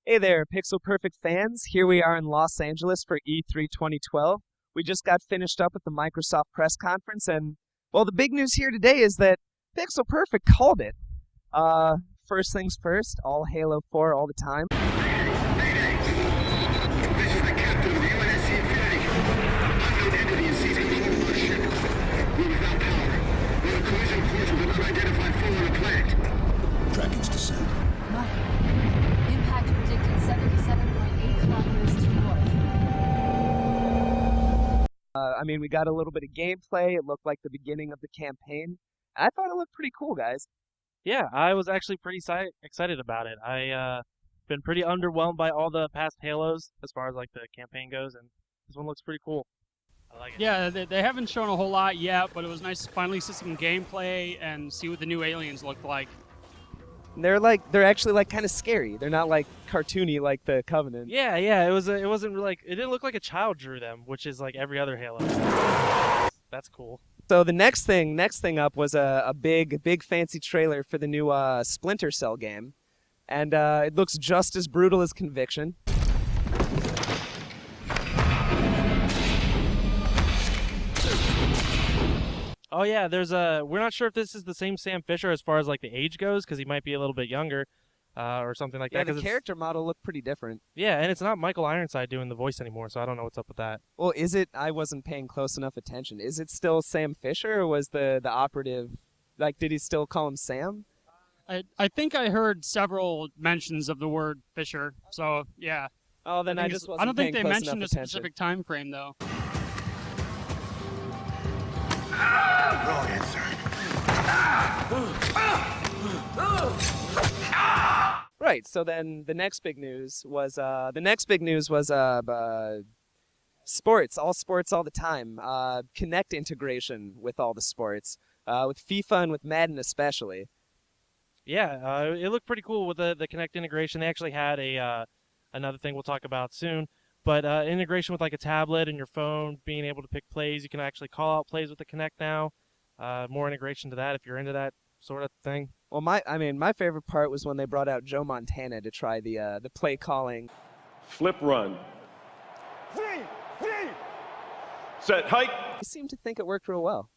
Hey there, Pixel Perfect fans. Here we are in Los Angeles for E3 2012. We just got finished up with the Microsoft press conference, and, well, the big news here today is that Pixel Perfect called it. First things first, all Halo 4 all the time. This is the captain of the UNSC Infinity. Unknown entity is seizing control of our ship. We're without power. We're on a collision course with an unidentified foe on the planet. Tracking's descent. Mark. Impact predicted 77.8 kilometers to north. We got a little bit of gameplay. It looked like the beginning of the campaign. I thought it looked pretty cool, guys. Yeah, I was actually pretty excited about it. Been pretty underwhelmed by all the past Halos as far as like the campaign goes, and this one looks pretty cool. I like it. Yeah, they haven't shown a whole lot yet, but it was nice to finally see some gameplay and see what the new aliens looked like. They're actually kind of scary. They're not like cartoony like the Covenant. Yeah, it wasn't like it didn't look like a child drew them, which is like every other Halo. That's cool. So the next thing up was a big fancy trailer for the new Splinter Cell game, and it looks just as brutal as Conviction. Oh yeah, we're not sure if this is the same Sam Fisher as far as like the age goes, because he might be a little bit younger, or something like Yeah, that. the character model looked pretty different. Yeah, and it's not Michael Ironside doing the voice anymore, so I don't know what's up with that. Well, is it? I wasn't paying close enough attention. Is it still Sam Fisher, or was the operative, did he still call him Sam? I think I heard several mentions of the word Fisher, so yeah. Oh, then I think just it's- wasn't I don't think paying they close mentioned a enough attention. specific time frame though. Wrong answer. Right. So then the next big news was sports, all the time. Kinect integration with all the sports, with FIFA and with Madden especially. Yeah, it looked pretty cool with the Kinect integration. They actually had another thing we'll talk about soon, but integration with like a tablet and your phone, being able to pick plays. You can actually call out plays with the Kinect now. More integration to that if you're into that sort of thing. Well, my favorite part was when they brought out Joe Montana to try the play calling. Flip run. Set hike. He seemed to think it worked real well.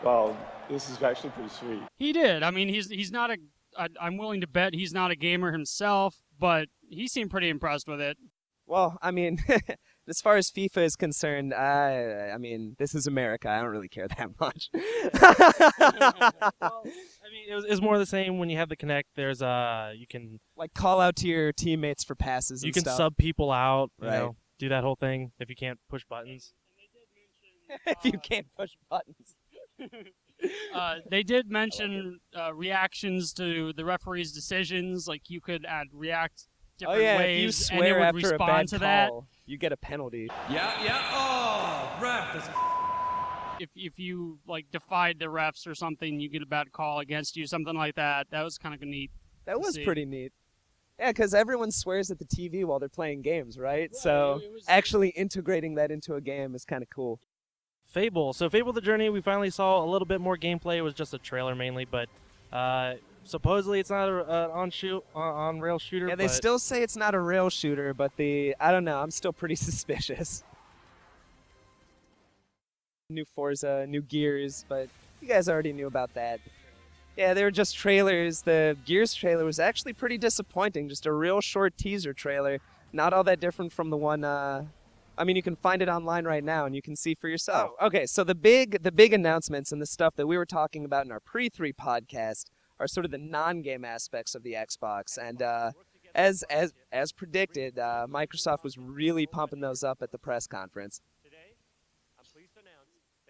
Wow, this is actually pretty sweet. He did. I mean, he's not I'm willing to bet he's not a gamer himself, but he seemed pretty impressed with it. Well, as far as FIFA is concerned, this is America. I don't really care that much. Well, it was more the same when you have the Kinect. There's you can Call out to your teammates for passes and you can stuff. sub people out. You Right. know, do that whole thing if you can't push buttons. if you can't push buttons. They did mention reactions to the referee's decisions, like you could react different if you ways, and it swear would after a respond bad to that. call, you get a penalty. Oh, ref. If you defied the refs or something, you get a bad call against you, something like that. That was kind of neat. That was see. pretty neat. Yeah, because everyone swears at the TV while they're playing games, right? So it was- actually integrating that into a game is kind of cool. Fable. So Fable: The Journey, we finally saw a little bit more gameplay. It was just a trailer mainly, but supposedly it's not an on-rail shooter. Yeah, they but still say it's not a rail shooter, but I don't know, I'm still pretty suspicious. New Forza, new Gears, but you guys already knew about that. Yeah, they were just trailers. The Gears trailer was actually pretty disappointing, just a real short teaser trailer. Not all that different from the one, you can find it online right now and you can see for yourself. Oh, okay, so the big announcements and the stuff that we were talking about in our pre-3 podcast are sort of the non-game aspects of the Xbox, and as predicted, Microsoft was really pumping those up at the press conference.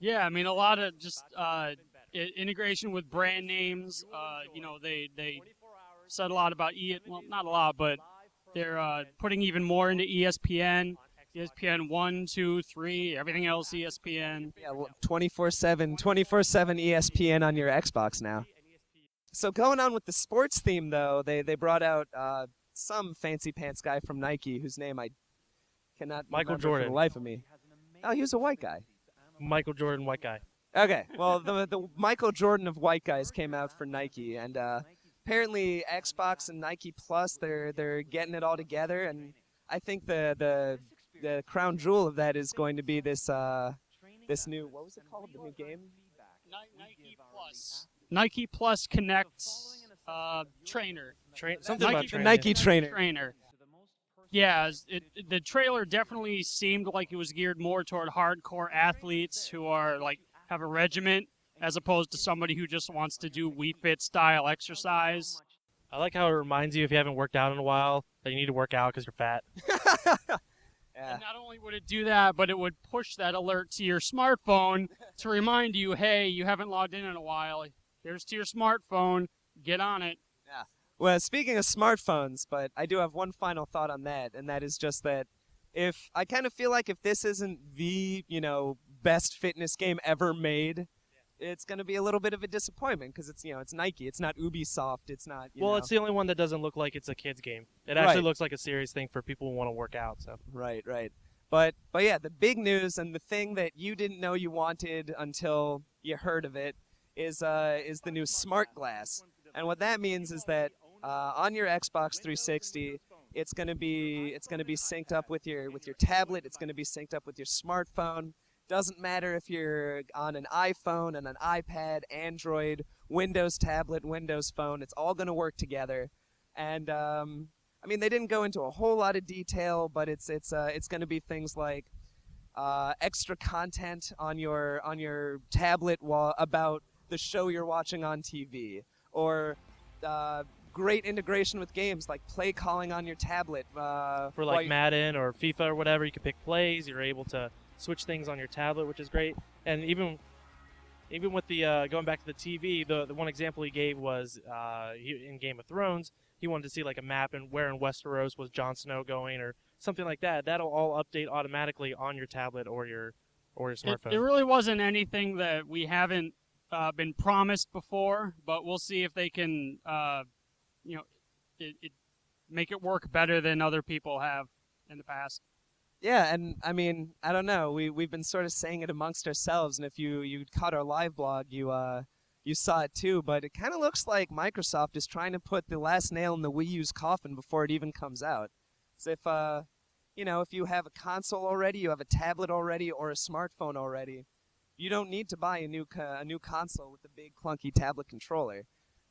Yeah, I mean, a lot of just integration with brand names. They said a lot about well, not a lot, but they're putting even more into ESPN. ESPN 1, 2, 3, everything else ESPN. Yeah, 24/7 ESPN on your Xbox now. So going on with the sports theme, though, they brought out some fancy pants guy from Nike whose name I cannot Michael remember for Jordan. the life of me. Oh, he was a white guy. Michael Jordan, white guy. Okay, well, the Michael Jordan of white guys came out for Nike, and apparently Xbox and Nike Plus, they're getting it all together, and I think the crown jewel of that is going to be this this new, what was it called, the new game? Nike Plus. Nike Plus Connect Trainer. Something about The training. Nike trainer. Trainer. Yeah, the trailer definitely seemed like it was geared more toward hardcore athletes who are like have a regiment, as opposed to somebody who just wants to do Wii Fit style exercise. I like how it reminds you, if you haven't worked out in a while, that you need to work out because you're fat. Yeah. And not only would it do that, but it would push that alert to your smartphone to remind you, hey, you haven't logged in a while. Here's to your smartphone. Get on it. Well, speaking of smartphones, but I do have one final thought on that, and that is just that if I kind of feel like if this isn't the, best fitness game ever made, it's going to be a little bit of a disappointment because it's, it's Nike. It's not Ubisoft. It's not, Well, it's the only one that doesn't look like it's a kid's game. It actually Right. looks like a serious thing for people who want to work out. So Right. But yeah, the big news and the thing that you didn't know you wanted until you heard of it is the new Smart Glass. And what that means is that on your Xbox 360, it's gonna be synced up with your tablet. It's gonna be synced up with your smartphone. Doesn't matter if you're on an iPhone and an iPad, Android, Windows tablet, Windows phone. It's all gonna work together. And I mean, they didn't go into a whole lot of detail, but it's gonna be things like extra content on your tablet about the show you're watching on TV, or great integration with games like play calling on your tablet. for while like you- Madden or FIFA or whatever, you can pick plays. You're able to switch things on your tablet, which is great. And even with the going back to the TV, the one example he gave was in Game of Thrones. He wanted to see like a map and where in Westeros was Jon Snow going or something like that. That'll all update automatically on your tablet or your smartphone. It really wasn't anything that we haven't been promised before, but we'll see if they can, make it work better than other people have in the past. Yeah, and I mean, I don't know. We've been sort of saying it amongst ourselves, and if you caught our live blog, you saw it too. But it kind of looks like Microsoft is trying to put the last nail in the Wii U's coffin before it even comes out. So if you have a console already, you have a tablet already, or a smartphone already, you don't need to buy a new console with a big clunky tablet controller.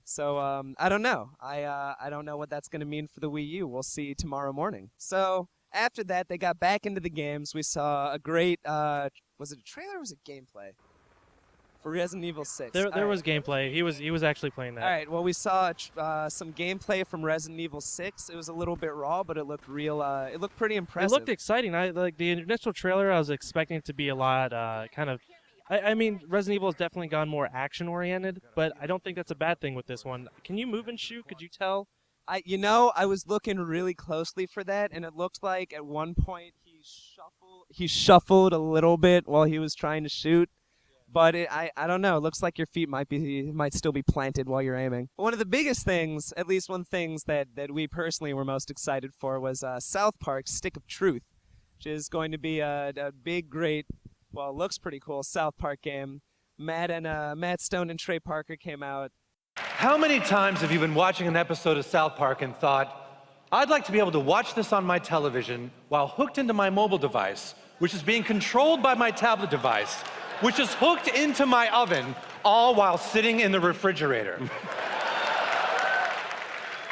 So I don't know. I don't know what that's going to mean for the Wii U. We'll see tomorrow morning. So after that, they got back into the games. We saw a great was it a trailer or was it gameplay for Resident Evil 6? There was gameplay. He was actually playing that. All right. Well, we saw some gameplay from Resident Evil 6. It was a little bit raw, but it looked real. It looked pretty impressive. It looked exciting. I like the initial trailer. I was expecting it to be a lot kind of. I mean, Resident Evil has definitely gone more action-oriented, but I don't think that's a bad thing with this one. Can you move and shoot? Could you tell? I was looking really closely for that, and it looked like at one point he shuffled a little bit while he was trying to shoot. But I don't know. It looks like your feet might still be planted while you're aiming. One of the biggest things, at least one things that we personally were most excited for, was South Park's Stick of Truth, which is going to be a big, great. Well, it looks pretty cool. South Park game. Matt Stone and Trey Parker came out. How many times have you been watching an episode of South Park and thought, I'd like to be able to watch this on my television while hooked into my mobile device, which is being controlled by my tablet device, which is hooked into my oven, all while sitting in the refrigerator?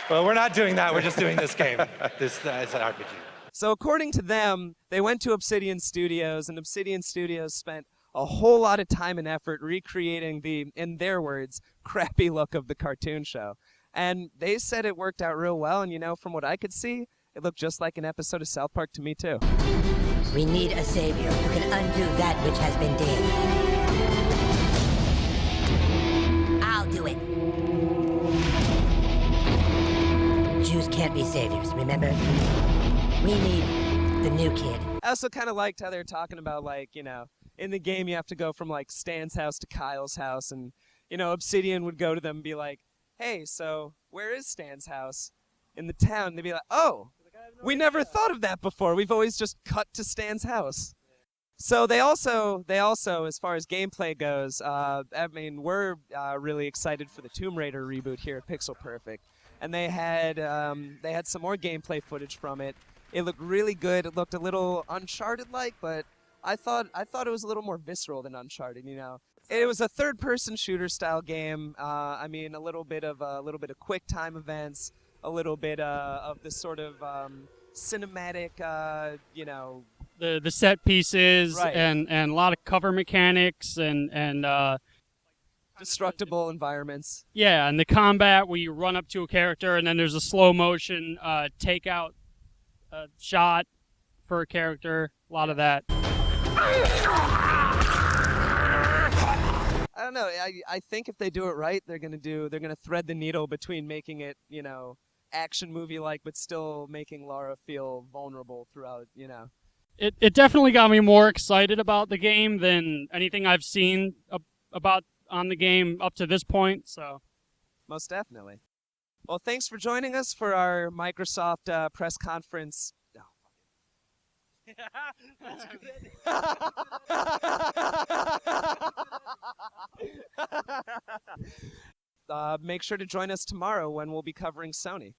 Well, we're not doing that. We're just doing this game. This is an RPG. So according to them, they went to Obsidian Studios, and Obsidian Studios spent a whole lot of time and effort recreating the, in their words, crappy look of the cartoon show. And they said it worked out real well, and from what I could see, it looked just like an episode of South Park to me too. We need a savior who can undo that which has been done. I'll do it. Jews can't be saviors, remember? We need the new kid. I also kind of liked how they were talking about, in the game you have to go from, Stan's house to Kyle's house, and, Obsidian would go to them and be like, hey, so where is Stan's house? In the town. And they'd be like, oh, we never thought of that before. We've always just cut to Stan's house. So they also, as far as gameplay goes, I mean, we're really excited for the Tomb Raider reboot here at Pixel Perfect, and they had some more gameplay footage from it. It looked really good. It looked a little Uncharted-like, but I thought it was a little more visceral than Uncharted. You know, it was a third-person shooter-style game. I mean, a little bit of quick time events, a little bit of this sort of cinematic, you know. The set pieces Right. and a lot of cover mechanics and Destructible environments. yeah, and the combat where you run up to a character and then there's a slow motion takeout shot for a character. A lot of that. I don't know. I think if they do it right, they're gonna thread the needle between making it, you know, action movie like, but still making Lara feel vulnerable throughout. You know. It definitely got me more excited about the game than anything I've seen about on the game up to this point. So, Most definitely. Well, thanks for joining us for our Microsoft press conference. Make sure to join us tomorrow when we'll be covering Sony.